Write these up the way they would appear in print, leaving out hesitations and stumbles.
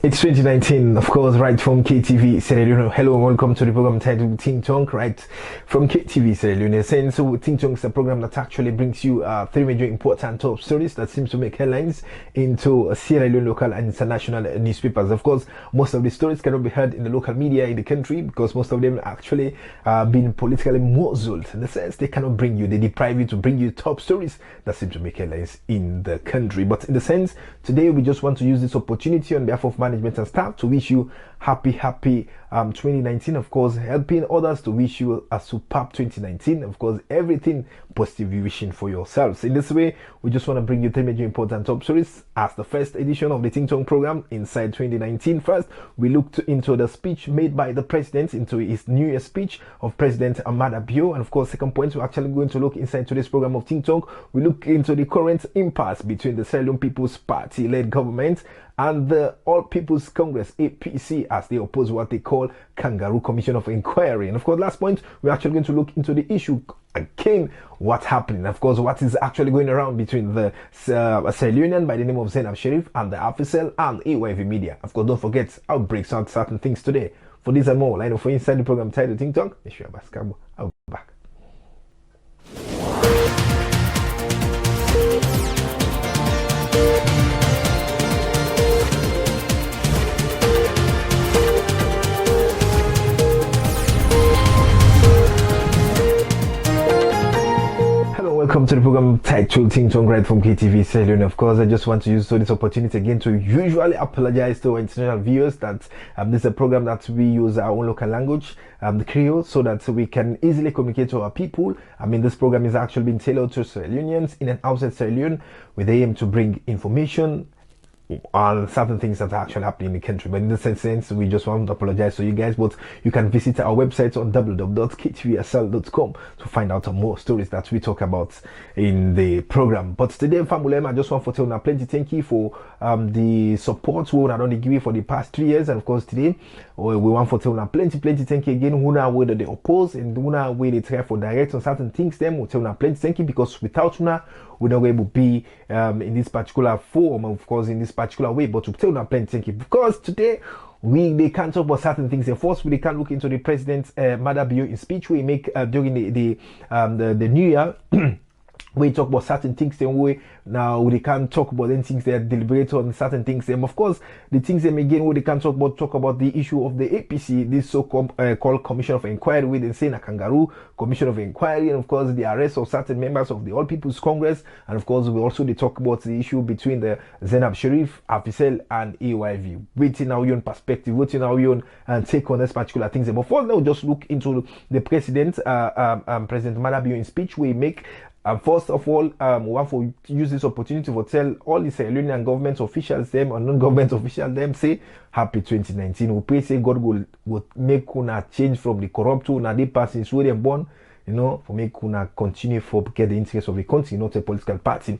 It's 2019, of course, right from KTVSierraLeone. Hello and welcome to the program titled Ting Tonk, right from KTVSierraLeone. Saying so, Ting Tonk is a program that actually brings you three major important top stories that seems to make headlines into Sierra Leone local and international newspapers. Of course, most of the stories cannot be heard in the local media in the country because most of them actually been politically muzzled. In the sense, they cannot bring you, they deprive you to bring you top stories that seem to make headlines in the country. But in the sense, today we just want to use this opportunity on behalf of management and staff to wish you happy 2019, of course, helping others to wish you a superb 2019, of course, everything positive you wishing for yourselves. In this way, we just want to bring you three major important top stories as the first edition of the Ting Tong program inside 2019. First, we looked into the speech made by the president, into his New Year speech of President Maada Bio, and of course, second point, we're actually going to look inside today's program of Ting Tong. We look into the current impasse between the Sierra Leone People's Party-led government and the All People's Congress, APC, as they oppose what they call kangaroo commission of inquiry. And of course, last point, we're actually going to look into the issue again, what's happening, of course, what is actually going around between the Sierra Leonean by the name of Zainab Sheriff and the Africell and AYV media. Of course, don't forget, I'll break some certain things today. For this and more, line up for inside the program titled Ting Tong. I'll be back. Welcome to the program titled Ting Tong right from KTVSierraLeone. Of course, I just want to use this opportunity again to usually apologize to our international viewers that this is a program that we use our own local language, the Creole, so that we can easily communicate to our people. I mean, this program is actually being tailored to Sierra Leoneans in and outside Sierra Leone with the aim to bring information on certain things that are actually happening in the country. But in this sense, we just want to apologize to you guys, but you can visit our website on www.KTVSierraLeone.com to find out more stories that we talk about in the program. But today, family, I just want to tell you plenty thank you for the support we have done give for the past 3 years. And of course, today we want to tell you plenty thank you again. Una whether they oppose and una way they try for direct on certain things, them will tell you plenty thank you, because without una we're not able to be in this particular form, of course, in this particular way. But to tell you plenty thank you, because today they can't talk about certain things. And first, we can look into the president Maada Bio in speech we make during the New Year. We talk about certain things, then we can't talk about any things. They are deliberate on certain things. And of course, the things them again where they can talk about the issue of the APC, this so-called Commission of Inquiry, with saying a kangaroo Commission of Inquiry, and of course the arrest of certain members of the All People's Congress, and of course we also talk about the issue between the Zainab Sheriff, Africell, and AYV. Waiting our own perspective, waiting our own and take on this particular things. But first, now just look into the president, President Maada Bio in speech we make. First of all, we want to use this opportunity to tell all the Sierra Leonean government officials, them or non-government officials, them say happy 2019. We pray say God will make una change from the corrupt to una they pass since we them born, you know, for make una continue for get the interest of the country, not a political party.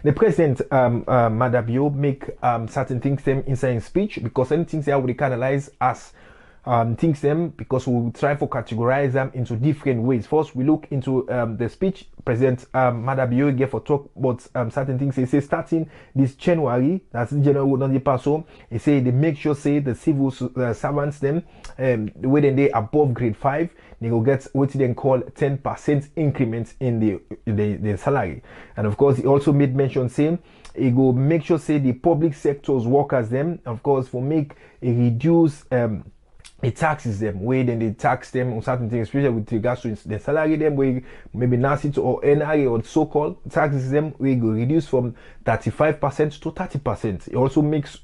The president Maada Bio make certain things them inside his speech, because anything there we analyze as things them, because we will try to categorize them into different ways. First, we look into the speech President Maada Bio gave for talk about certain things. He says starting this January, that's in January, would not be passed home. He say they make sure say the civil servants them when they above grade 5, they will get what they call 10% increment in the salary. And of course, he also made mention saying he go make sure say the public sector's workers them, of course, for make a reduce it taxes them, where then they tax them on certain things, especially with regards to the salary them, where maybe NASIT or NRA or so-called taxes them, we go reduce from 35% to 30%. It also makes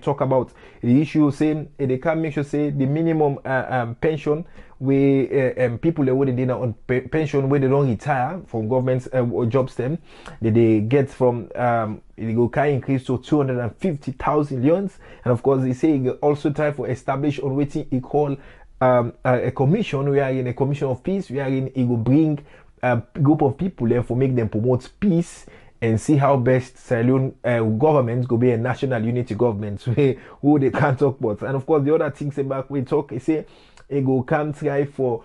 talk about the issue saying they can make sure say the minimum pension where people that wouldn't on pension where they don't retire from government jobs them they get from they go can increase to 250,000 leones. And of course they say they also try to establish on what he call a commission. We are in a commission of peace. We are in it will bring a group of people there for make them promote peace and see how best Sierra Leone government go be a national unity government who they can't talk about. And of course the other things about we talk is say he go come try for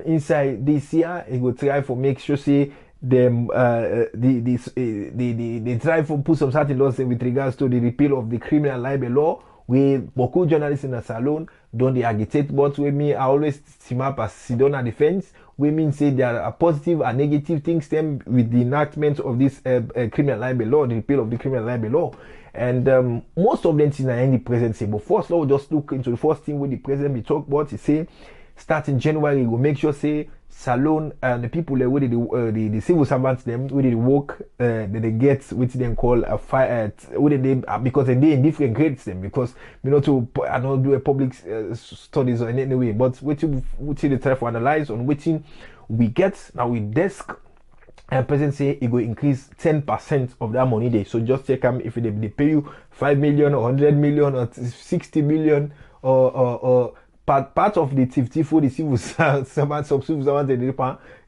inside this year, he go try for make sure say them they try to put some certain laws with regards to the repeal of the criminal libel law, We boku journalists in a salon don't they agitate, but we me I always team up as sit down at the fence. We mean say there are positive and negative things them with the enactment of this criminal libel law, the repeal of the criminal libel law. And most of them things are in the present say. But first, now just look into the first thing with the president we talk about. He say starting January, we'll make sure say salon and the people where the civil servants them where they work that they get which they call a fire because they in different grades them because you know to I don't do a public studies or in any way, but which they try to analyze on which we get now with desk. And president say it will increase 10% of that money day. So just check if they pay you 5 million or 100 million or 60 million or part of the TFT for the civil servants,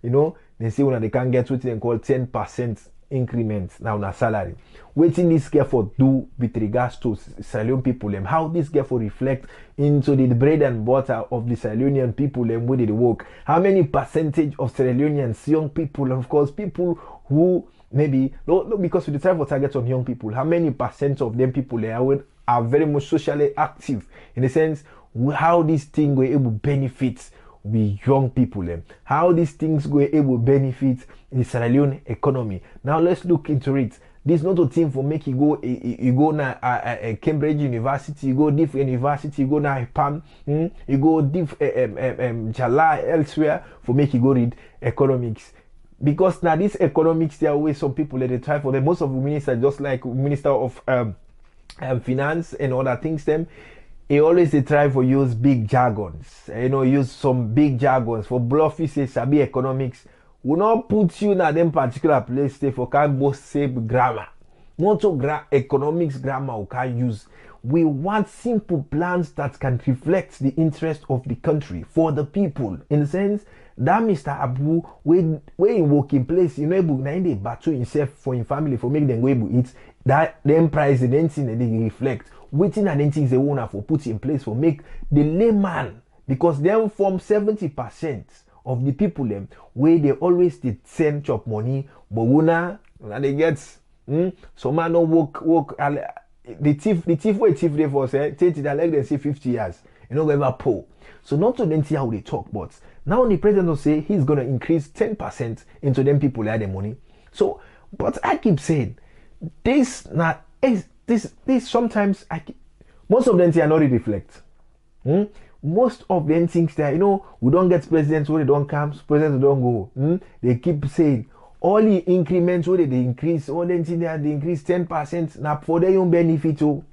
you know, they say when they can get what they call 10% increment now na salary. Waiting this for do with regards to Sierra Leone people and how this for reflect into the bread and butter of the Sierra Leonean people and where they work. How many percentage of Sierra Leoneans, young people, and of course people who maybe no because we try for targets on young people, how many percent of them people are very much socially active in the sense how this thing will able benefit with young people them, how these things will able benefit the Sierra Leone economy. Now let's look into it. This is not a thing for make you go na Cambridge University, you go different university, you go na PAM, you go Jala elsewhere for make you go read economics. Because now this economics there are always some people that they try for them. Most of the ministers, just like Minister of Finance and other things them, he always they try for use big jargons, you know, use some big jargons for bluffy say sabi economics. Will not put you in them particular place say for can't go save grammar. Not so economics grammar we can use. We want simple plans that can reflect the interest of the country for the people. In the sense that Mr. Abu when he work in place, you know, he battle himself for his family for make them go able eat that them price and then thing that they reflect. Waiting and then things they want for put in place for make the layman, because them form 70% of the people them where they always did send chop money, but when they get so man don't work the thief way thief they for say take it like they say 50 years, you know, ever pull. So not to then see how they talk, but now the president will say he's gonna increase 10% into them people that have the money. So but I keep saying this not this sometimes most of them are not really reflect. Most of them things that, you know, we don't get presidents where they don't come, presidents don't go. They keep saying all the increments where they increase, all them things they increase 10%. Now for their own benefit too.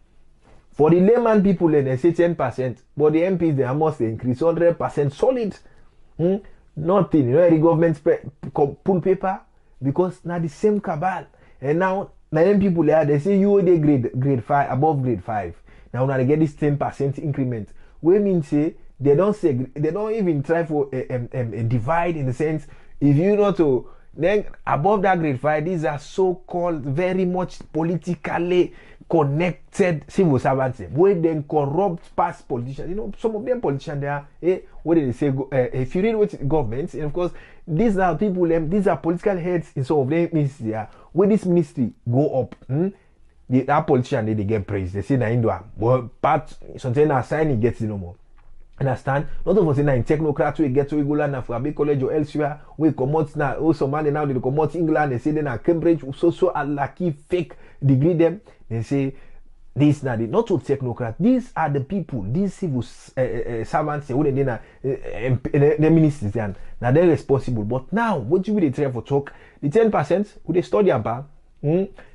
For the layman people they say 10%, but the MPs they must increase 100% solid. Nothing. You know, the government pull paper because now the same cabal. And now them people there they say you they grade 5 above grade 5. Now they get this 10% increment. We mean say they don't even try for a divide in the sense if you know to then above that grade 5 these are so-called very much politically connected civil servants where then corrupt past politicians. You know, some of them politicians there what did they say if you read what governments, and of course these are people these are political heads in some of them ministries there where this ministry go up that politician they get praised. They say na India, but part something na sign it gets no more. Understand? Not of us in technocrats we get to England na for a big college or elsewhere. We come out now. Also man now they come out England. They say they na Cambridge so lucky fake degree them. They say this now they not to technocrats. These are the people. These civil servants. Who they na the ministers and now they're responsible. But now what you will they try for talk? The 10% who they study about.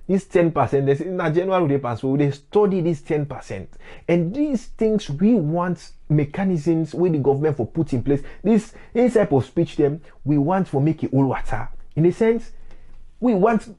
This 10%, they say in January they pass, so they study this 10%. And these things we want mechanisms where the government for put in place. This type of speech them we want for make it all water. In a sense, we want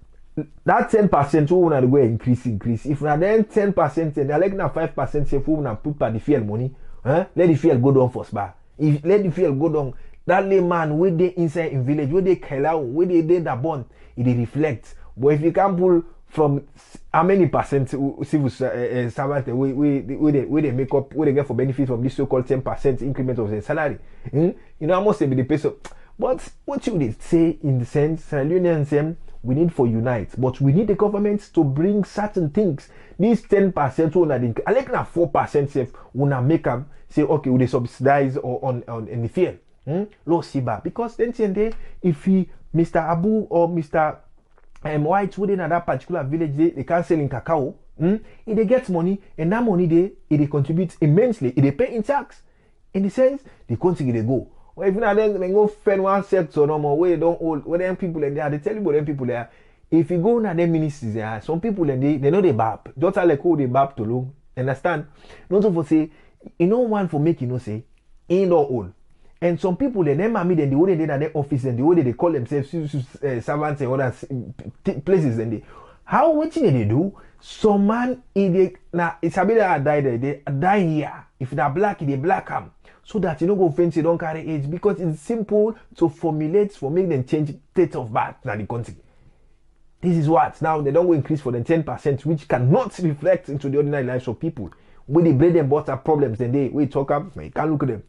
that 10% we want to go increase. If we are then 10% and they're like now 5% say we want to put by the fuel money, let the fuel go down first bar. If let the fuel go down, that layman where they inside in village, where they kailau, where they that bond, it reflects. But if you can pull from how many percent civil servants where they make up, where they get for benefit from this so-called 10% increment of their salary, you know, I must say be the peso. But what should they say in the sense, Sierra Leoneans we need for unite, but we need the government to bring certain things. This 10% una I like na 4% safe una make them say okay, we subsidize or on in the field. Low siba, because then if he Mr. Abu or Mr. White within that particular village they can't sell in cacao, if they get money and that money they contribute immensely, if they pay in tax. In the sense, the country they go. Well, if you not then go fend one sector no more, where don't hold where them people in there, they tell you about them people there. If you go na them ministries there, some people and they know they bap. Just like who they bap to look. Understand? Not for say, you know one for make you know say, ain't no old. And some people then them then the way they in their office and the way they call themselves servants and other places and they how what thing they do? Some man it's a bit that die there, they die here. If they're black, they black them. So that you don't go fancy, don't carry age, because it's simple to formulate for make them change state of birth in the country. This is what now they don't go increase for the 10%, which cannot reflect into the ordinary lives of people. When they bread and butter problems, then we talk about, you can't look at them.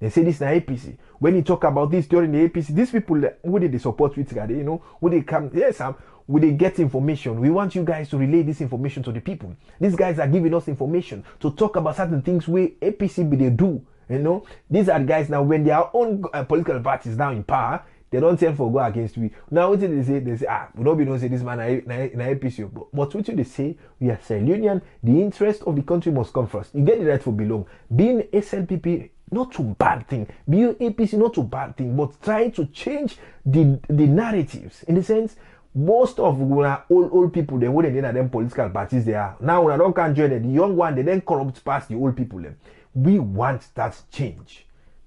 They say this in the APC. When you talk about this during the APC, these people who did they support with you know, who they come, yes, will they get information? We want you guys to relay this information to the people. These guys are giving us information to talk about certain things where APC they do. You know, these are the guys now when their own political parties now in power, they don't tend for go against we. Now what they say we don't say this man na APC. But what they say, we are Sierra Leonean, the interest of the country must come first. You get the right for belong. Being SLPP, not too bad thing. Being APC, not too bad thing, but trying to change the narratives. In the sense, most of old people, they wouldn't in them political parties they are. Now when I don't can join it, the young one, they then corrupt past the old people. We want that change.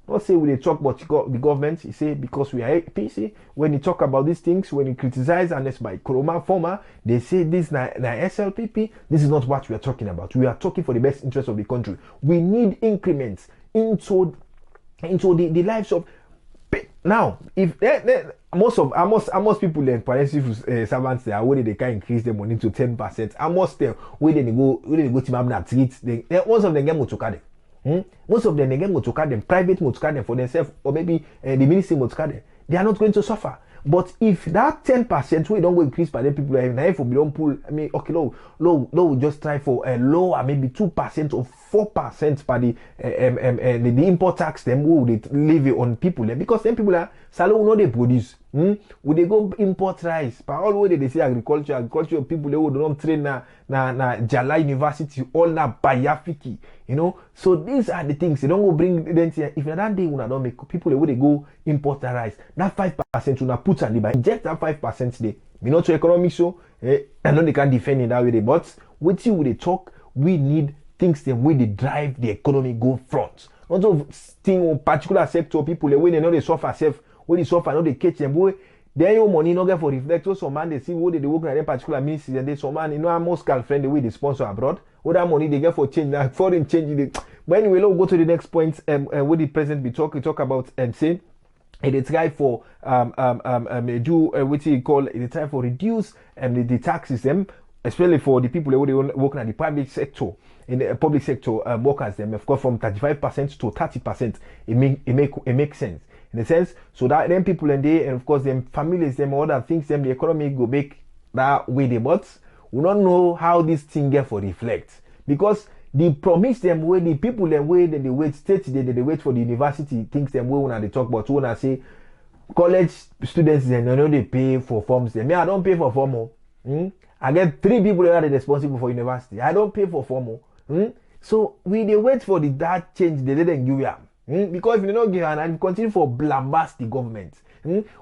Not say when they talk about the government, you say because we are APC, when you talk about these things, when you criticize and it's by Koroma former, they say this na SLPP, this is not what we are talking about. We are talking for the best interest of the country. We need increments into the lives of now. If most people then parental servants there where they can increase the money to 10%. I must tell where they go to Mabna treat most of them get motoka them. Most of them they get motoka them, private motoka them for themselves, or maybe the ministry motoka them. They are not going to suffer. But if that 10% we don't go increase by the people if we don't pull, I mean, okay, low, we just try for a lower maybe 2% or 4% by the import tax them who they leave on people because them people are salon know they produce. Would they go import rice? But all way they say agriculture people they would don't train na Jala University all na Bayafiki, you know. So these are the things they don't go bring them here. If that day when I don't make people they would go import the rice. That 5% una put and they inject that 5% they. Me not to economics so I know they can defend it that way, but with you they talk, we need things the way they drive the economy go front. Not of thing on particular sector people the way they know they suffer self. When they suffer, no they catch them. Boy, they your money no get for reflect. So some man they see what they work in a particular ministry and they some man you know almost girlfriend the way they sponsor abroad. What that money they get for change now foreign change. But anyway, let's go to the next point. What the president be talk about say. They try for do what you call they try for reduce the taxes them, especially for the people who work in the private sector. In the public sector workers them of course from 35% to 30%. It makes sense. In a sense, so that them people and they and of course them families, them other things, them the economy go make that way they but we don't know how this thing get for reflect. Because they promise them where the people them way they wait state they wait for the university things them way when they talk about when I say college students they know they pay for forms them. Me, I don't pay for formal. I get 3 people that are responsible for university. I don't pay for formal. So we they wait for that change they didn't give them. Because if you don't give and continue for blambast the government,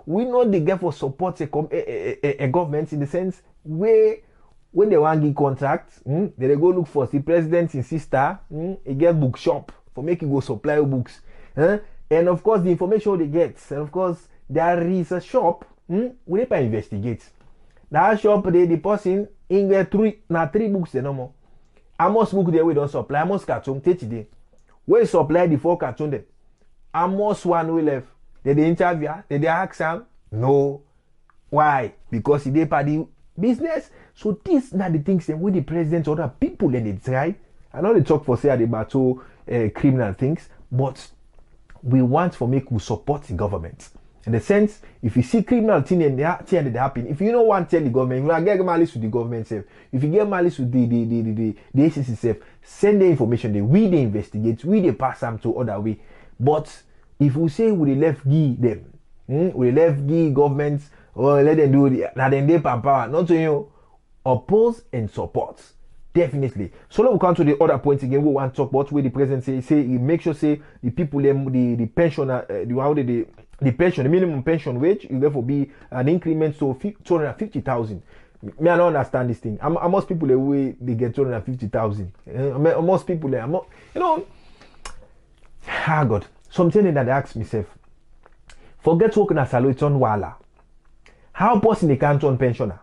we know they get for support a government in the sense where when they want to give contracts, they go look for the president in sister, he get bookshop for making go supply books, and of course the information they get, and of course there is a shop, we need to investigate. That shop the person in get 3 books no more. I must book there we don't supply, I must carton take today. We supply the 4 carton them. Almost one we left. Did they interview? Did they ask him? No. Why? Because he did party business. So these are the things that with the president or the people then they try. I know they talk for say about criminal things, but we want for make we support the government. In the sense, if you see criminal thing and that happen, if you don't want to tell the government, you get malice with the government self. If you get malice with the agency self, send the information. We they investigate, we they pass them to other way. But if we say we left give them, we left give governments or let them do it, now then they power, not to oppose and support. Definitely. So now we come to the other point again. We want to talk about where the president say make sure say the people the pensioner the pension, the minimum pension wage, it therefore be an increment to 250,000. Me, I don't understand this thing. Most people the way they get 250,000. Most people God. Something that I ask myself. Forget working as a Loiton Wala. How person they can't turn pensioner?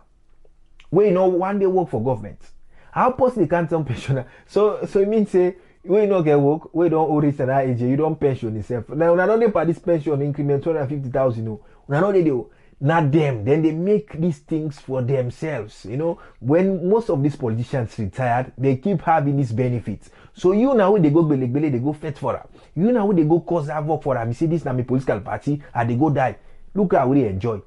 We one day work for government. How person they can't turn pensioner? So it means say we not get work, we don't owe reach that age, you don't pension yourself. Now we don't pay this pension increment 250,000. We not they do. Not them. Then they make these things for themselves. When most of these politicians retired, they keep having these benefits. So now they go bele, they go fight for them. Now they go cause havoc for them. You see this now my political party and they go die. Look how they enjoy.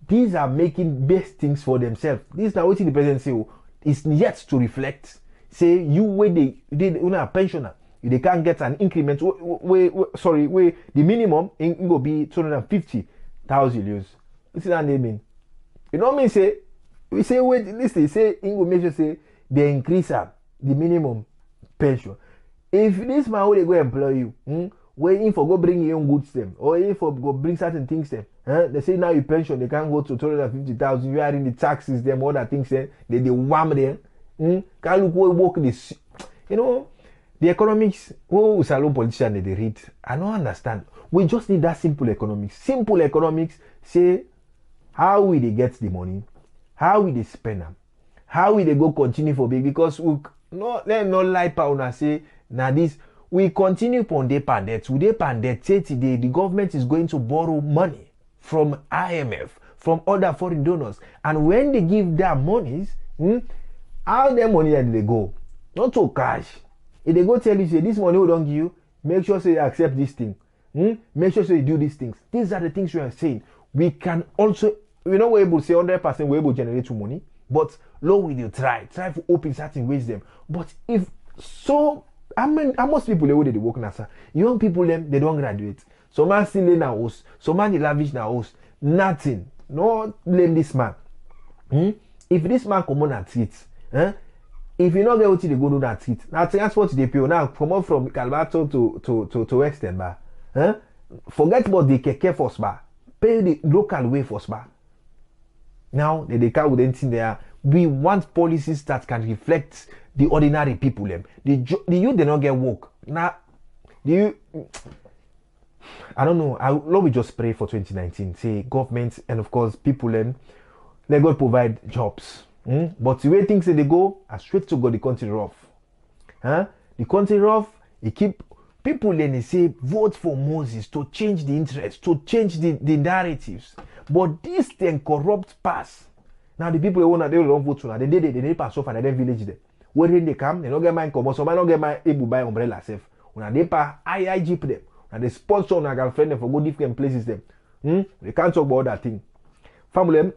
These are making best things for themselves. This is now what the president say is yet to reflect. Say you where they a pensioner, they can't get an increment. Where the minimum in go be 250,000 euros. What's that mean? You know what I mean? Say we say wait, listen. Say in go make sure say they increase the minimum pension. If this man will go employ you, waiting for go bring your own goods them, or if for go bring certain things them, they say now your pension they can't go to 250,000. You are in the taxes them, other things them, they wham them. Can't look where work this. The economics. Oh, salon politician they read. I don't understand. We just need that simple economics. Simple economics say how will they get the money, how will they spend them, how will they go continue for big because we no let no lie pa say now this we continue on the pandemic. With the pandemic today, the government is going to borrow money from IMF, from other foreign donors, and when they give their monies, how their money that they go? Not to cash. If they go tell you say this money we don't give you, make sure say you accept this thing. Make sure say you do these things. These are the things we are saying. We can also we're able to say 100% we're able to generate money, but low will you try to open certain ways them. But if so, most people they way they work now, sir. Young people them they don't graduate. Some man still in a house, some man they lavish na house. Nothing. No blame this man. If this man come on at it, if you not get what they go do that it, now transport they pay now come up from Calvato to Western bar. Forget about the keke first bar. Pay the local way first bar. Now they can't with anything there. We want policies that can reflect the ordinary people them. The youth they not get work. Now I don't know. Lord we just pray for 2019. Say government and of course people them let God provide jobs. But the way things they go are straight to God the country rough. The country rough, it keep people then they say vote for Moses to change the interest, to change the narratives. But this thing corrupt pass. Now the people they don't vote now. They pass off and they village there. Where they come, they don't get mine come. Some don't get my able buy umbrella self. When they pay I jeep them. And they sponsor on a girlfriend them for go different places them. They can't talk about that thing. Family.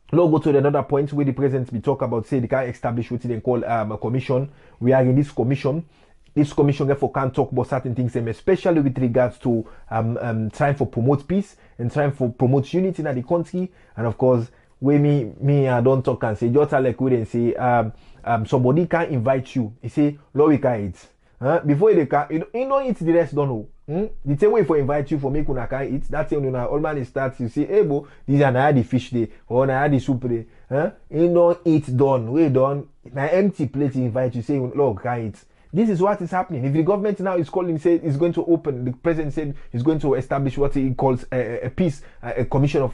Now go to another point where the president be talk about say they can establish what they call a commission. We are in this commission. This commission therefore can talk about certain things, especially with regards to trying for promote peace and trying for promote unity in the country. And of course, where me I don't talk and say just like we and say somebody can invite you. He say Lord we can eat. Before they can you don't eat the rest don't know. The same way for invite you for make una can eat. That's when all man starts you say hey bo these are now the fish day or now the soup day. You don't eat done. We done now empty plate invite you say Lord can eat. This is what is happening. If the government now is calling, say is going to open, the president said he's going to establish what he calls a peace, a commission,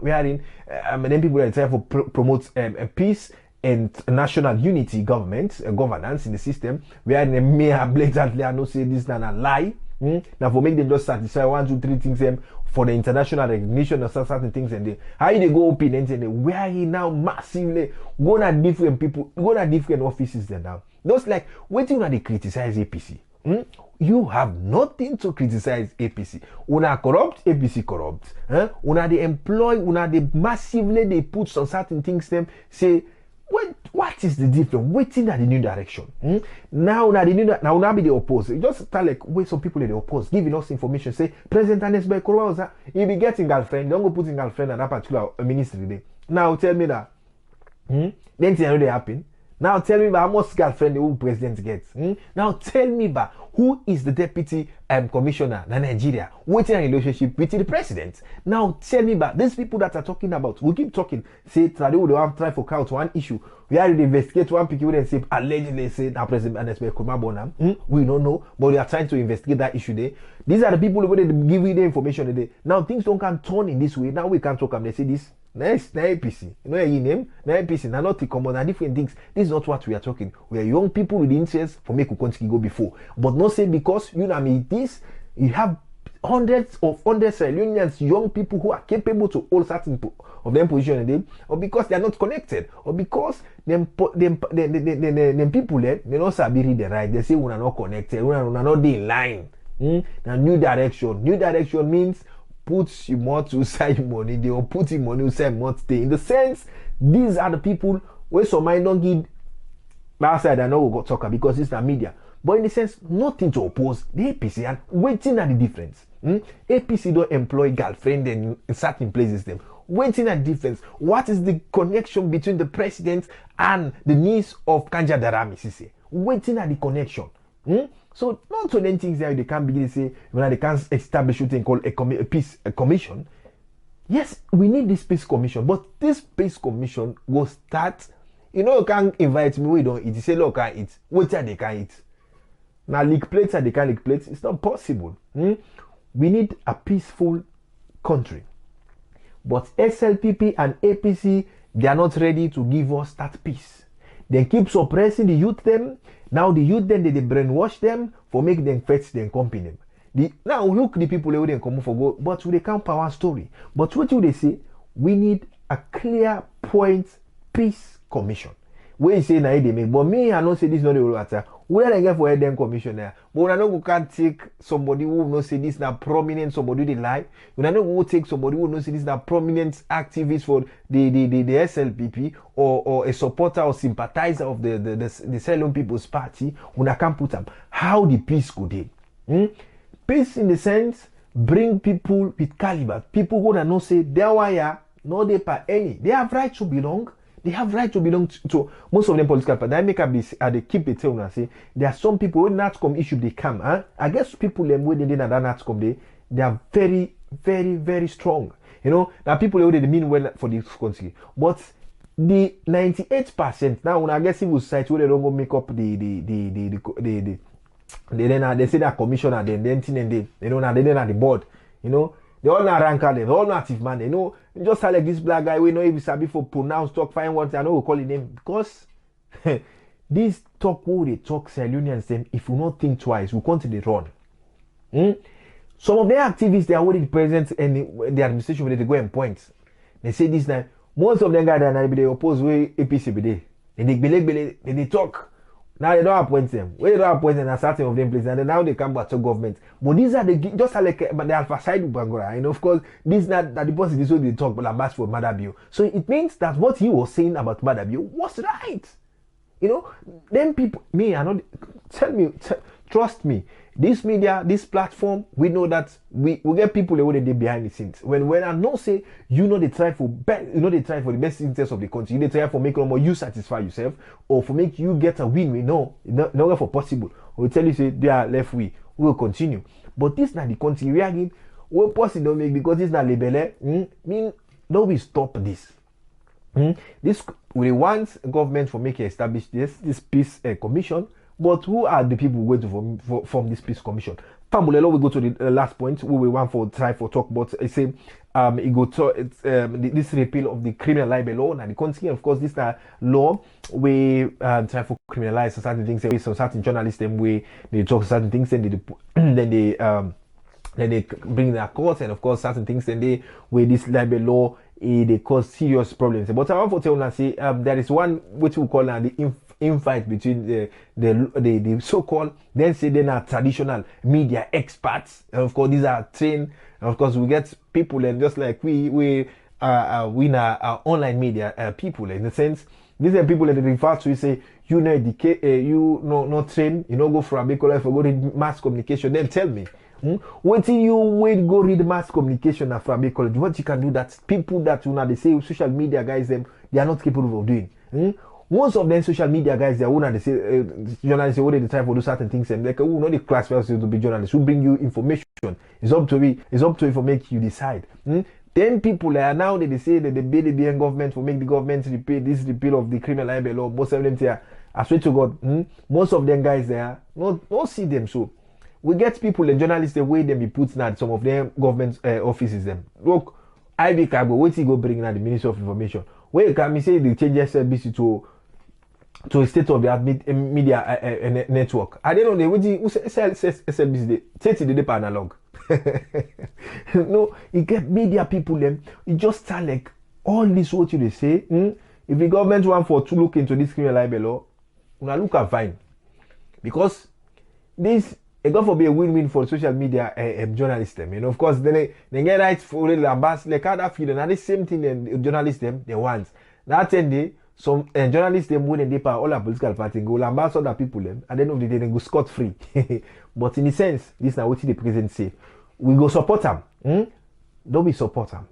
wherein and then people are trying to promote a peace and national unity governance in the system, wherein they may have blatantly and not say this is not a lie. Now for make them just satisfy 1, 2, 3 things them for the international recognition of certain things and they how they go open and say where he now massively go at different people, go at different offices there now. Those like waiting when they criticize APC. You have nothing to criticize APC. Una corrupt, APC corrupt. Una they employ, una they massively they put some certain things them say. What is the difference? Waiting at the new direction. Now una be the opposed. Just start like wait some people they oppose, giving us information. Say President Ernest Bai Koroma he be getting girlfriend. Don't go putting girlfriend at that particular ministry day. Now tell me that. Then things know they happen. Now tell me about how much girlfriend the old president gets. Now tell me about who is the deputy commissioner in Nigeria waiting a relationship with the president. Now tell me about these people that are talking about. We keep talking. Say they will have try for count one issue. We are to investigate one people and say allegedly say that President Ernest Bai Koroma we don't know, but we are trying to investigate that issue there. These are the people who give you the information today. Now things don't can turn in this way. Now we can't talk and they say this. Nice, na APC. You know your name? Na APC. Na not common, na different things. This is not what we are talking. We are young people with interest for make Kukonski go before. But not say because you know me this, you have hundreds of unions, young people who are capable to hold certain of them position in them, or because they are not connected, or because them people there, they don't sabi read the right. They say we are not connected, we are not in line. Now new direction. New direction means put you more to side money, they will put in money to side more stay. In the sense, these are the people where some might don't give outside I know we got talker because it's the media. But in the sense, nothing to oppose the APC and waiting at the difference. APC don't employ girlfriend in certain places them. Waiting at the difference. What is the connection between the president and the niece of Kanja Darami Sise? Waiting at the connection. So not so many things that they can't begin to say when they can't establish what they call a peace commission. Yes, we need this peace commission, but this peace commission will start. You know, you can't invite me. We don't eat. You say, look, I eat. What they can eat? Now, lick plates and they can't lick plates. It's not possible. We need a peaceful country. But SLPP and APC, they are not ready to give us that peace. They keep suppressing the youth them. Now the youth then they brainwash them for make them fetch them company. Now look the people who they come for go, but they can't power story. But what do they say? We need a clear point peace commission. Where you say na they make, but me I don't say this not the matter. Where they get for head them commissioner, but I know we can't take somebody who not say this na prominent somebody they lie. We know we take somebody who not say this na prominent activist for the SLPP or a supporter or sympathizer of the Sierra People's Party. We can't put them. How the peace could be? Peace in the sense bring people with caliber, people who not say their wire, no they pay any. They have right to belong. They have right to belong to most of them political parties. I make up this they keep it telling and say there are some people when NATCOM issue they come. I guess people them when they did that NATCOM they are very, very, very strong. You know, now people already mean well for this country. But the 98% now when I guess civil society where they don't go make up they say that commissioner then they you know now they at the board, you know. They all not rank they all not active man. They know just like this black guy we know if he's happy for pronounce talk fine words. I know we call his name because this talk who they talk Sierra Leoneans them if we not think twice we continue to run. Some of their activists they are already present in the administration where they go and point. They say this now most of them guys that they oppose way APC be there. And they talk. Now they don't appoint them. When they don't appoint them, a certain of them places, and then now they come back to government. But these are the just like but the alpha side of Bangora. And of course, this not that the person is what they talk about like for Maada Bio. So it means that what he was saying about Maada Bio was right. You know, then people me I know trust me. This media, this platform, we know that we get people already there behind the scenes. When I know say they try for the best interest of the country, they try for make more you satisfy yourself or for make you get a win. We know not for possible. We tell you say they are left we will continue. But this not the country we are again. What possible don't make because this not label mean no we stop this. This we want government for make establish this peace commission. But who are the people going to form this peace commission? Famulelo, we go to the last point. We want for try for talk about. I say it go to this repeal of the criminal libel law. Now the country, of course, this law we try for criminalize certain things. Some certain journalists them way they talk certain things and then they bring their courts and of course certain things and they with this libel law they cause serious problems. But I want to tell you say there is one which we call the infight between the so-called, then say they're not traditional media experts, and of course these are trained, and of course we get people, and just like we are online media people, in the sense these are people that they refer to, say you know educate, you know not train, you know go for a big college for go read mass communication. Then tell me, what till you wait go read mass communication at Frabe College? What you can do that people that you know they say social media guys them they are not capable of doing. Most of them social media guys, they are one they say journalists what they try to do certain things and like not the class first to be journalists who bring you information. It's up to me. It's up to you for make you decide. Then people are now they say that the BDBN government will make the government repeal this repeal of the criminal libel law. Most of them say, I swear to God, most of them guys there not see them. So we get people and journalists the way them be put now some of them government offices them. Look, IB Cargo, what he go bring now the Ministry of Information. Where can me say they change SLBC to a state of the art media network? I don't know who SLBC they take the analog. No, you get media people them. You just start like all this what you they say. If the government want to look into this criminal libel law, una look at fine, because this it got to be a win-win for social media journalists them. You know, of course, then they get rights for the ambassador, like other field, and the same thing the journalists them they want. That day, some journalists them when they all our political party go ambassador other people them, and then of the day they go scot free. But in a sense, this is now what the president say. We go support them. Don't be support them.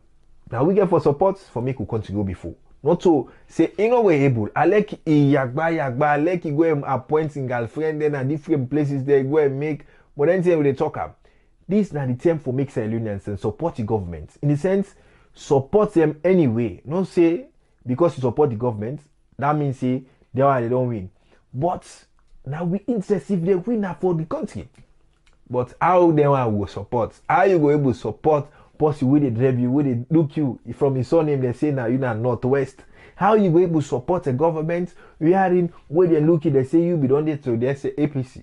Now we get for support for make we continue before. Not to say, you know, we're able. I like yagba. I like you go and appointing girlfriend then at different places they go and make. But then say they talk up. This is not the time for make Sierra-Leoneans and support the government. In the sense, support them anyway. Not say because you support the government, that means say they don't win. But now we interest if they win for the country. But how they will support? How you go able to support person with the drive you, with the look you from his surname they say now you are Northwest. How you go able to support a government wearing where they look they say you be done it to they say APC.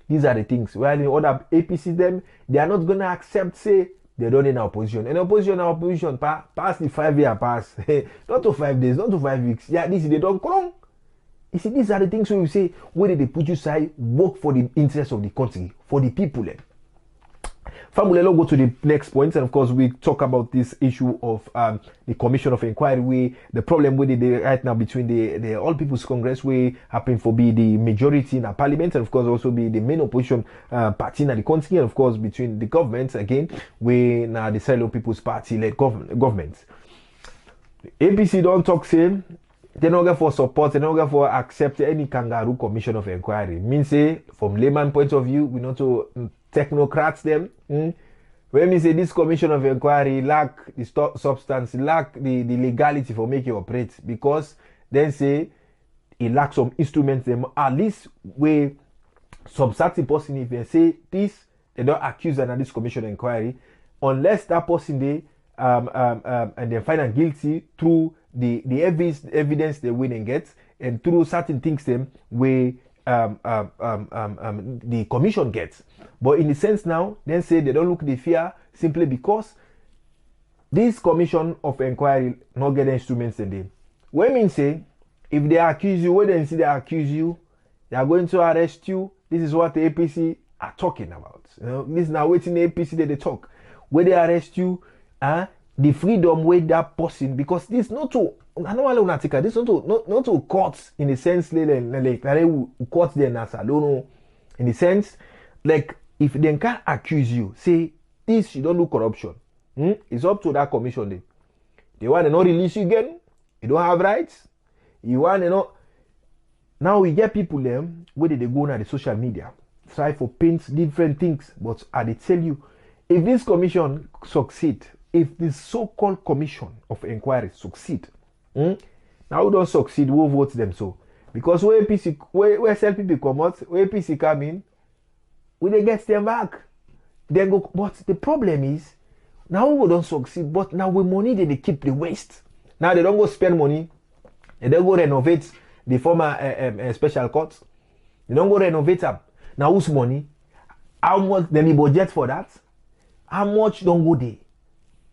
These are the things. While in other APC them they are not gonna accept say they don't in opposition. And opposition pass the 5-year pass. Not to 5 days, not to 5 weeks. Yeah, this they don't come. You see, these are the things where you say, where they put you side, work for the interest of the country, for the people. Family, let's go to the next point. And of course, we talk about this issue of the Commission of Inquiry, the problem with it right now between the All People's Congress, we happen to be the majority in the parliament, and of course also be the main opposition party in the country, and of course between the governments, again, we now the Sierra Leone People's Party-led government. APC don't talk same. They don't get for support, they don't get for accept any kangaroo commission of inquiry. Means say, from layman point of view, we not to technocrats them. When we say this commission of inquiry lack the substance, lack the legality for making operate, because then say it lacks some instruments them at least where some certain person if they say this, they don't accuse them of this commission of inquiry, unless that person they and they find them guilty through the evidence they win and get, and through certain things them where the commission gets. But in the sense now, then say they don't look the fear simply because this commission of inquiry not get instruments in them. When mean say if they accuse you, when they see they accuse you, they are going to arrest you. This is what the APC are talking about. You know, this is now waiting the APC that they talk. When they arrest you, the freedom with that person, because this not to I don't want to take this not to courts in the sense like courts then as I don't know in the sense like if they can't accuse you, say this you don't do corruption. It's up to that commission. They want to not release you again. You don't have rights. You want to know. Now we get people them where they go on the social media try for paint different things, but I tell you, if this commission succeed, if this so-called commission of inquiry succeed, now we don't succeed, we'll vote them so. Because where APC, where SLPP come out, where APC come in, we they get them back. Then go, but the problem is, now we don't succeed, but now with money they keep the waste. Now they don't go spend money, they don't go renovate the former special courts. They don't go renovate them. Now whose money? How much then the budget for that? How much don't go there?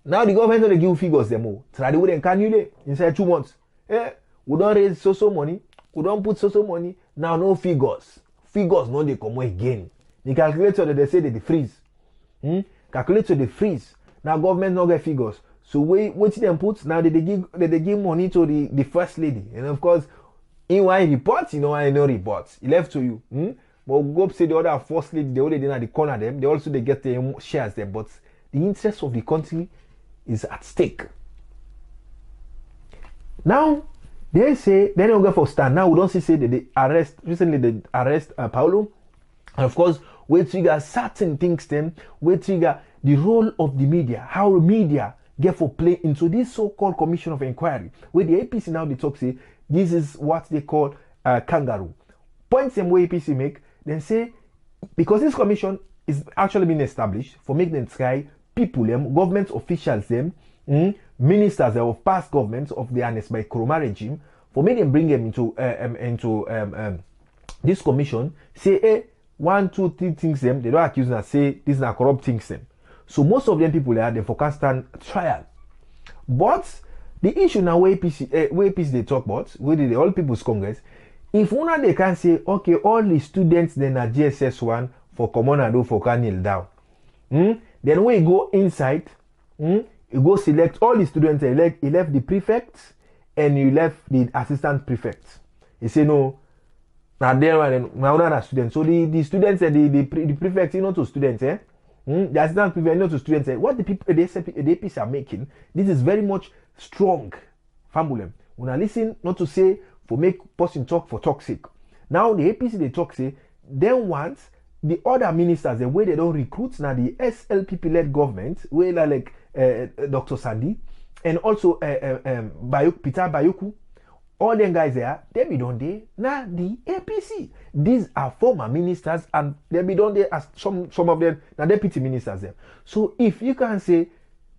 Now the government don't give figures them all. Try to can you inside 2 months. We don't raise so money. we don't put so money. Now no figures. Figures no they come again. The calculator that they say they freeze. Calculator they freeze. Now government no get figures. So what them put now they give money to the first lady. And of course, in why reports, you know why no reports. It left to you. But go say the other first lady, the only thing at the corner them, they also they get their shares them. But the interest of the country is at stake. Now they say they don't go for stand. Now we don't say that they arrest Paulo. And of course, we trigger certain things then, we trigger the role of the media, how media get for play into this so-called commission of inquiry. Where the APC now they talk say this is what they call kangaroo. Points them where APC make, then say because this commission is actually being established for making them try people, government officials, ministers of past governments of the annexed by Koroma regime, for making them bring them into this commission, say, hey, 1, 2, 3 things them, they don't accuse them, say this is not corrupt things them. So most of them people there, they focus on trial. But the issue now where APC they talk about, where the All People's Congress, if one they can say, okay, all the students then are GSS1 for common and do for can kneel down. Then when you go inside, you go select all the students, you left the prefects and you left the assistant prefects. You say no, now not students. So the students the prefects, you know, to students, the assistant prefect, not to students. What the people the APC are making, this is very much strong. Famulem. When I listen, not to say for make person talk for talk sake. Now the APC they talk say, then once the other ministers, the way they don't recruit now the SLPP led government, where like Dr. Sandy and also Peter Bayoku, all them guys there, they be done there. Now the APC, these are former ministers and they be done there as some of them now deputy ministers there. So if you can say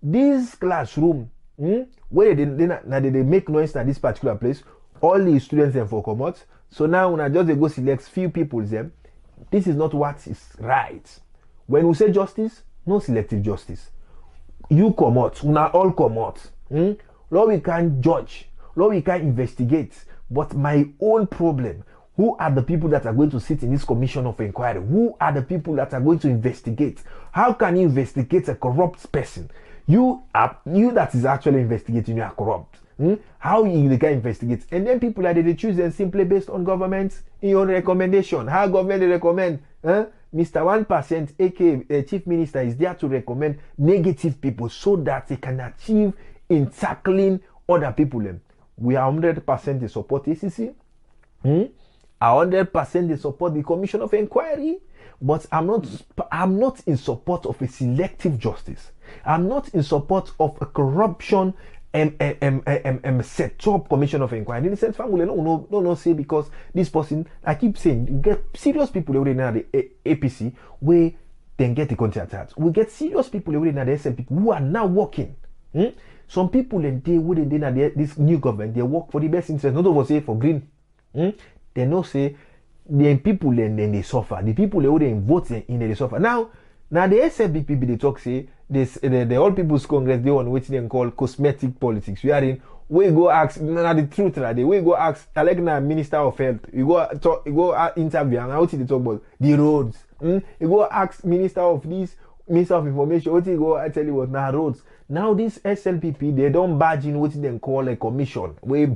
this classroom, where they make noise at this particular place, all the students them for come out. So now when I just go select few people them, this is not what is right. When we say justice, no selective justice. You come out, we all come out. Lord, we can't judge. Lord, we can't investigate. But my own problem, who are the people that are going to sit in this commission of inquiry? Who are the people that are going to investigate? How can you investigate a corrupt person? You that is actually investigating, you are corrupt. How you can investigate? And then people they choose them simply based on government's own recommendation. How government they recommend? Mr. 1%, aka Chief Minister, is there to recommend negative people so that they can achieve in tackling other people. We are 100% in support ACC. 100% in support the Commission of Inquiry. But I'm not in support of a selective justice. I'm not in support of a corruption set up commission of inquiry. In the sense, family no say because this person, I keep saying, you get serious people already now the APC where then get the contract. We get serious people already now the SLP who are now working. Some people and they wouldn't this new government, they work for the best interest, not over say for green. They no say the people and then they suffer. The people they already vote in they suffer. Now the SLPP they talk say this the All People's Congress they on which they call cosmetic politics. We are in we go ask now the truth like we go ask like now Minister of Health. You go interview and how they talk about the roads. You go ask Minister of this, Minister of Information. What you go I tell you what now roads. Now this SLPP they don't badge in what they call a commission. Where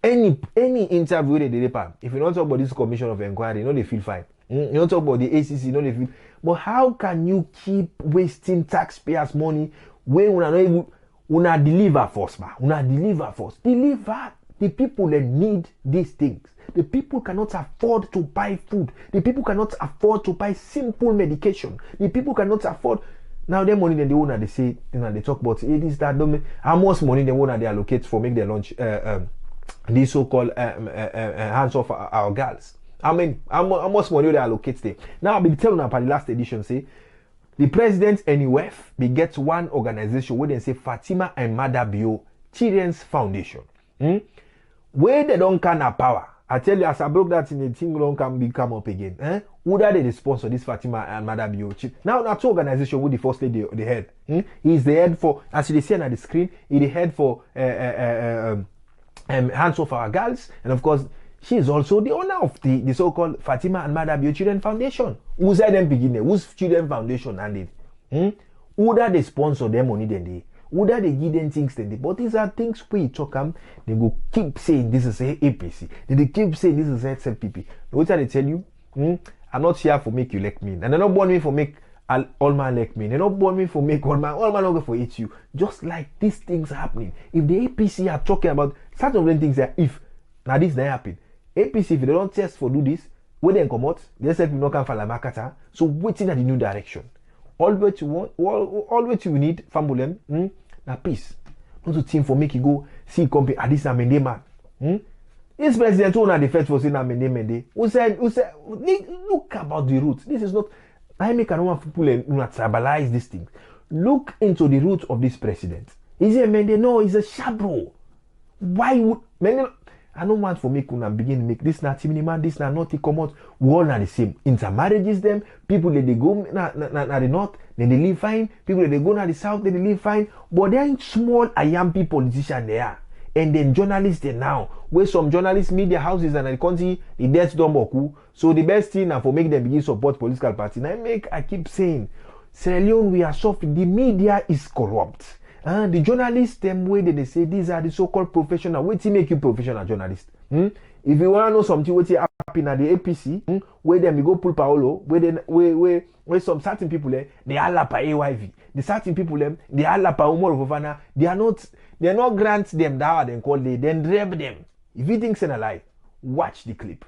any interview they did if you don't talk about this commission of inquiry, you know they feel fine. You don't talk about the ACC, you know they feel. But how can you keep wasting taxpayers' money when we are not able to deliver first, man? We deliver first. Deliver the people that need these things. The people cannot afford to buy food. The people cannot afford to buy simple medication. The people cannot afford. Now their money then they want they say, they talk about it is that how much money they want they allocate for make their launch these so-called hands off our girls. I mean, how much money they allocate there? Now I've been telling about the last edition say the president and UF they get one organization where they say Fatima and Maada Bio Children's Foundation. Where they don't can have power. I tell you, as I broke that in the thing don't can come up again. Who are they sponsor this Fatima and Maada Bio? Now that's two organization with the first lady the head. He's the head for, as you see on the screen, he's the head for hands off our girls, and of course she is also the owner of the so-called Fatima and Maada Bio Children Foundation. Who's that them beginning? Who's Children Foundation and it? Who that they sponsor them money then they? Who that they give them things then they? But these are things we talk them. They go keep saying this is a APC. They keep saying this is SLPP. What I tell you? I'm not here for make you like me, and they're not born me for make all man like me. They're not born me for make all man not go for hate you. Just like these things are happening. If the APC are talking about certain of things that if now this not happen, APC if they don't test for do this, when they come out, they say people not come for la makata. So waiting at the new direction. All what you want, all what you need, family, na peace. Not to team for make you go see company at this amende man. This president who na the first for saying amende. Who said look about the roots. This is not I make an want people not tribalize these things. Look into the roots of this president. Is he a mende? No, he's a shabro. Why would many I don't want for me to begin to make this not timini man, this not naughty come out. We all are the same. Intermarriages them, people that they go na the north, then they live fine. People that they go na the south, then they live fine. But there ain't small IMP politicians there. And then journalists there now. Where some journalists, media houses and the country, the death done boku. So the best thing now for make them begin support political party. And I keep saying, Sierra Leone, we are suffering. The media is corrupt. The journalists, them way they say these are the so-called professional. Wait till make you professional journalist. If you want to know something, what happen at the APC, where them you go pull Paolo, where some certain people they are lapa AYV. The certain people they are lapa Umar. They are not grant them that and call they then rev them. If you think it's a lie, watch the clip.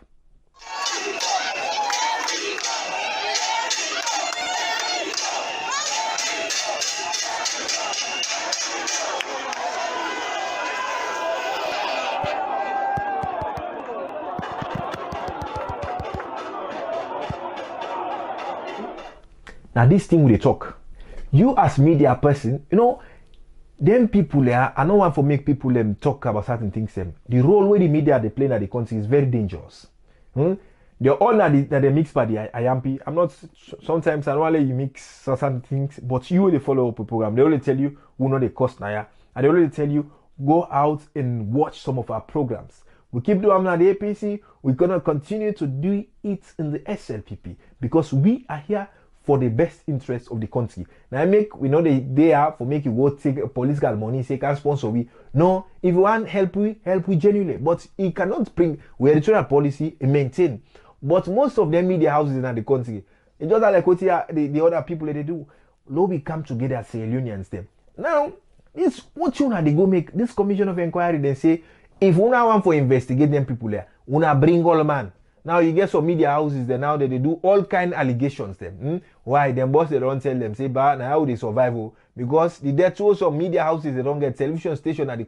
Now this thing we talk, you as media person, you know, them people there, I don't want to make people talk about certain things. The role where the media they play in the country is very dangerous. They're all that they mix by the IMP. I'm not, sometimes I don't want you mix certain things, but you will follow up a program. They only tell you who know the cost now, and they only tell you go out and watch some of our programs. We keep doing that the APC, we're gonna continue to do it in the SLPP because we are here for the best interest of the country. Now we know they are for make you go take political money, say can sponsor we. No, if you want help we genuinely. But it cannot bring we editorial policy and maintain. But most of them media houses in the country, it's just like what the other people that they do. We come together as Sierra-Leoneans them. Now, this what you know they go make this commission of inquiry, they say if we want for investigate them people there, we bring all man. Now you get some media houses there now that they do all kind allegations them. Why them boss they don't tell them say but now how they survive because the death to some media houses they don't get television station at the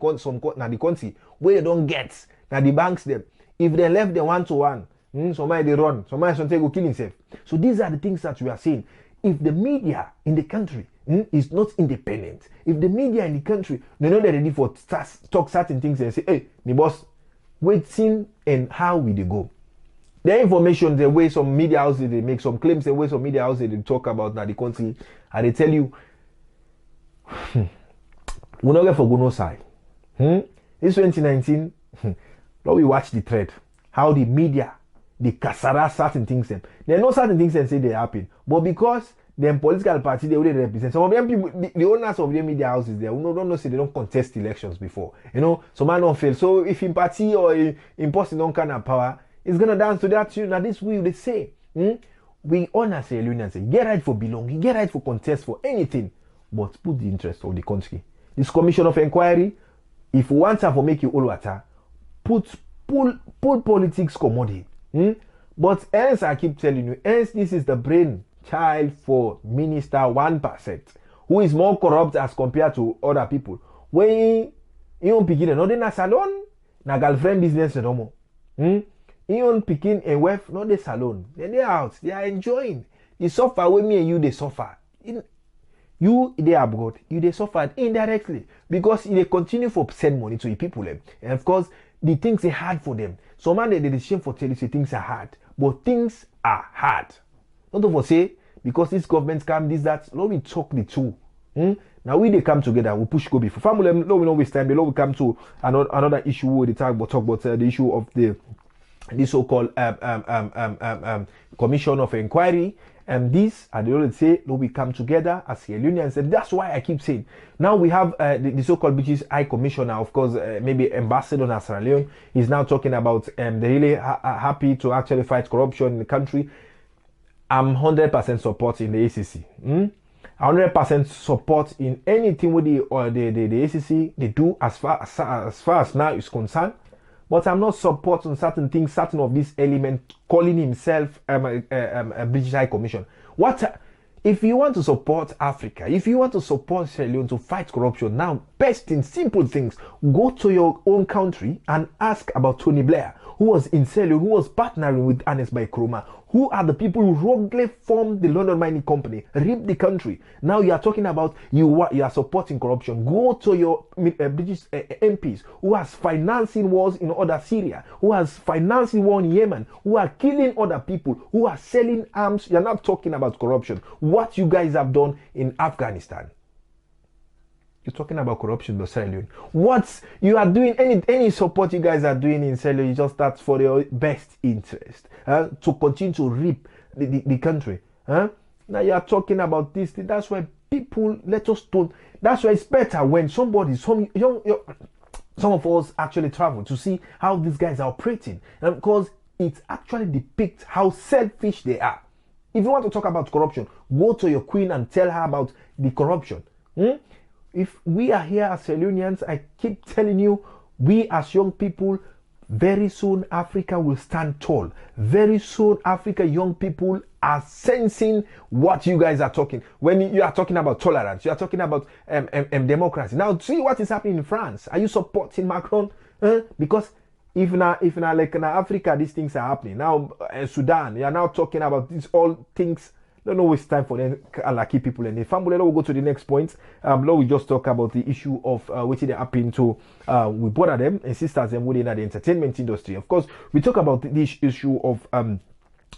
country where they don't get now the banks them if they left them 1-to-1 somebody they run somebody something go kill himself. So these are the things that we are saying. If the media in the country is not independent, if the media in the country they know they're ready for talk certain things and say hey the boss waiting and how will they go. The information, the way some media houses they make some claims, the way some media houses they talk about now the country, and they tell you, we're not going for go no side. This 2019, now we watch the thread, how the media, they casara certain things. There are no certain things and say they happen, but because them political party they already represent some of them people, the owners of the media houses there, don't know say they don't contest elections before. You know, some man don't fail. So if in party or in person don't kind of power. It's gonna dance to that tune. Now this will they say. We honor Sierra-Leone and say get right for belonging, get right for contest for anything, but put the interest of the country. This commission of inquiry, if you want to make you all water, pull politics commodity. But else I keep telling you, else this is the brain child for Minister 1%, who is more corrupt as compared to other people. When you begin another salon, na girlfriend business no more. Even picking a wife, not the salon. Then they're out. They are enjoying. You suffer with me and you, they suffer. You, they abroad. You, they suffer indirectly. Because they continue to send money to the people. And of course, the things are hard for them. Some man, they shame for telling you things are hard. But things are hard. Not to say, because this government come, this, that. Let me talk the truth. Now they come together, we push go before. Family, no, we know waste time. Below we come to another issue where they talk about the issue of the so-called commission of inquiry. And these, and they always say, no, we come together as Sierra Leoneans. And that's why I keep saying, now we have the so-called British High Commissioner, of course, maybe Ambassador in Sierra Leone, is now talking about they're really happy to actually fight corruption in the country. I'm 100% supporting the ACC. 100% support in anything with the ACC they do as far as now is concerned. But I'm not supporting certain things, certain of these elements, calling himself a British High Commission. What if you want to support Africa, if you want to support Sierra Leone to fight corruption, now best in simple things, go to your own country and ask about Tony Blair, who was in Sierra Leone, who was partnering with Ernest by Koroma, who are the people who wrongly formed the London Mining Company, ripped the country. Now you are talking about you are supporting corruption. Go to your British MPs who has financing wars in other Syria, who has financing war in Yemen, who are killing other people, who are selling arms. You're not talking about corruption. What you guys have done in Afghanistan. You're talking about corruption in Sierra Leone. What you are doing, any support you guys are doing in Sierra Leone, just that's for your best interest to continue to rip the country. Now you are talking about this. That's why people let us do. That's why it's better when some of us actually travel to see how these guys are operating, and because it actually depicts how selfish they are. If you want to talk about corruption, go to your queen and tell her about the corruption. If we are here as Sierra Leoneans, I keep telling you, we as young people, very soon Africa will stand tall. Very soon Africa young people are sensing what you guys are talking. When you are talking about tolerance, you are talking about democracy. Now see what is happening in France. Are you supporting Macron? Because if now like in Africa, these things are happening. Now Sudan, you are now talking about these all things. Don't know waste time for them lucky people and the family. We'll go to the next point. Now we just talk about the issue of which they happen to we bother them and sisters and within the entertainment industry. Of course, we talk about this issue of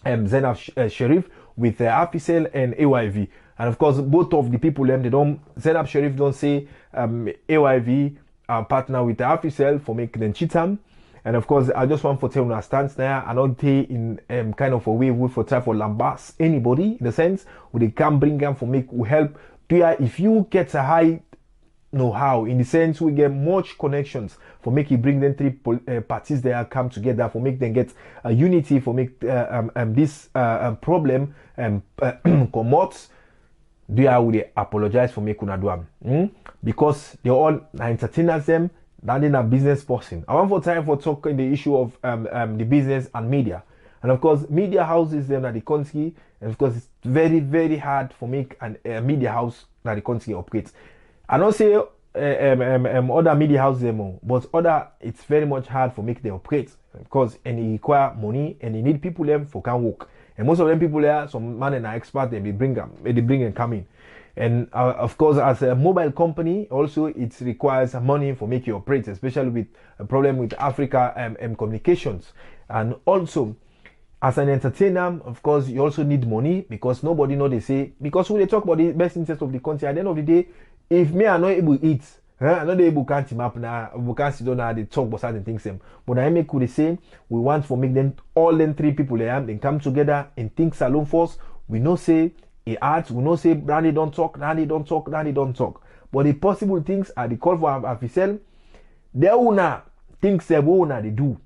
Zainab Sheriff with AFRICEL and AYV, and of course both of the people they don't. Zainab Sheriff don't say AYV partner with AFRICEL for making them cheat them. And of course, I just want to tell you a stance there. I don't take in kind of a way for try for lambast anybody in the sense where they can bring them for make we help. If you get a high know-how in the sense we get much connections for make you bring them three parties there come together for make them get a unity for make this problem come out. I would apologize for making una do because they all entertainers them. That in a business person. I want for time for talking the issue of the business and media. And of course, media houses them at the country. And of course, it's very, very hard for make a media house that the country operates. I don't say other media houses them, but other it's very much hard for make them operate because any require money and you need people them for can work. And most of them people there, some man and expert, they bring and come in. And of course, as a mobile company, also it requires money for make you operate, especially with a problem with Africa and communications. And also, as an entertainer, of course, you also need money because nobody know they say, because when they talk about the best interest of the country, at the end of the day, if me are not able to eat, I'm not able to team up now, we can't sit down and they talk about certain things. But I make the same, we want to make them, all them three people there, they come together and think salon force. We know say, we know say Randy don't talk. But the possible things are the call for AFRICEL. They una things they do. You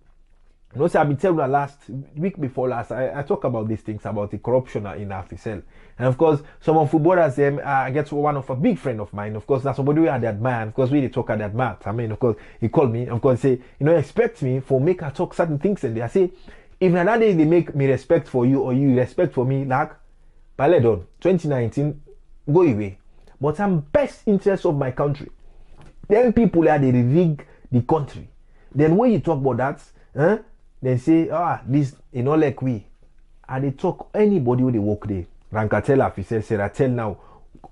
know, so I've been telling you last week before last, I talk about these things about the corruption in AFRICEL. And of course, some of footballers them I get one of a big friend of mine. Of course, that's somebody we had admire. Of course, we talk at that. I mean, of course, he called me. Of course, say, expect me for make her talk certain things, and I say, if another day they make me respect for you or you respect for me, like. Paledon 2019 go away, but I'm best interest of my country. Then people are they rig the country. Then when you talk about that, they say this like we, and they talk anybody who they work there. Rankatel AFRICEL, Seratel now,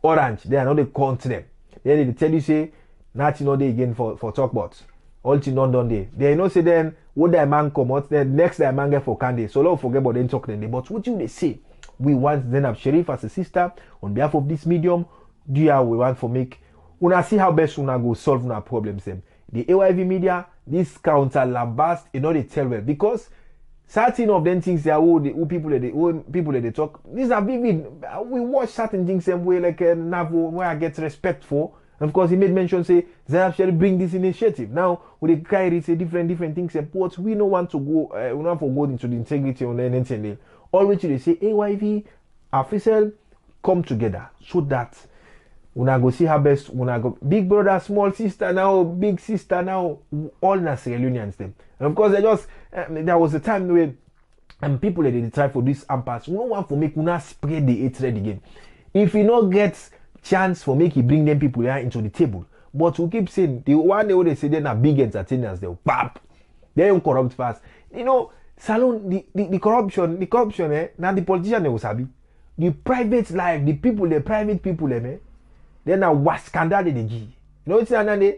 Orange they are not the country them. Then they tell you say nothing no day again for talk about all thing not done there. They say then what the man come out then next the man get for candy. So don't forget about them talk then. But what you they say? We want Zainab Sheriff as a sister on behalf of this medium. do you we want for make una see how best una go solve una problems them. The AYV media, this counter lambast, you know they tell well because certain of them things there who people that they talk. These are vivid. We watch certain things same way like Navo where I get respect for. And of course he made mention say Zainab Sheriff bring this initiative. Now with the carry say different things but we don't want to go we don't want to go into the integrity on anything. Always they say AYV, Africell come together so that una go see how best una go big brother, small sister now, big sister now, all na Sierra-Leoneans them. And of course they just there was a time where people they try for this impasse. We don't want to make una spread the hatred again. If you not get chance for make you bring them people here into the table. But we keep saying the one day they say they're not big entertainers, they'll pop. They don't corrupt fast. You know, Salon the corruption, now the politician they will sabi. The private life, the private people, then now what scandal they give. You know it's another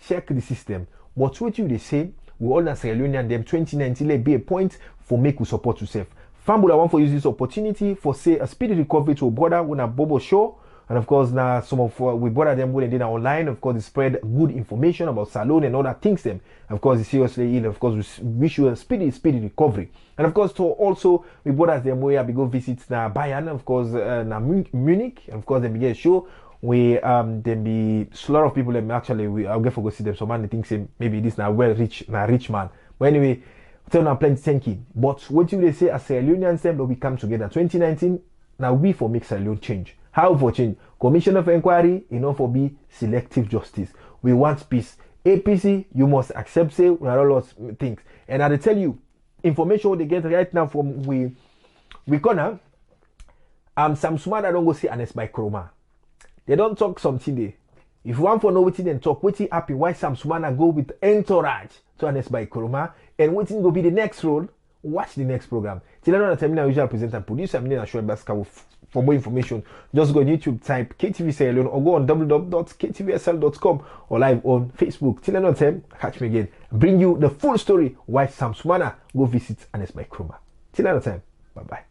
check the system. But what you they say, we all na Sierra-Leone and them 2019 let be a point for make we support yourself. Family, I want for use this opportunity for say a speedy recovery to a brother when a Bobo show. And of course now some of we brother them when they did online, of course they spread good information about Salon and other things them. Of course it's seriously ill, of course we wish you a speedy recovery. And of course to also we brothers them where we go visit na Bayern, of course na Munich, and of course they begin show we there be a lot of people them actually I'll get for go see them. Some man they think say maybe this na rich man. But anyway, tell them plenty thank you. But what you they say as Sierra-Leoneans them we come together 2019 now we for make Sierra Leone change. How for change? Commission of Inquiry, for be selective justice. We want peace. APC, you must accept say we are all those things. And I tell you, information they get right now from we gonna some Sumana don't go see honest by Koroma. They don't talk something there. If you want to know what they talk, what happen, why some Sumana go with entourage to honest by Koroma, and what will be the next role, watch the next program. Till I terminal usual presenter and producer, I'm Nina Showing Basketball. For more information, just go on YouTube, type KTVSierraLeone or go on www.KTVSL.com or live on Facebook. Till another time, catch me again. Bring you the full story why Sam Sumana go visit Anes by Koroma. Till another time, bye bye.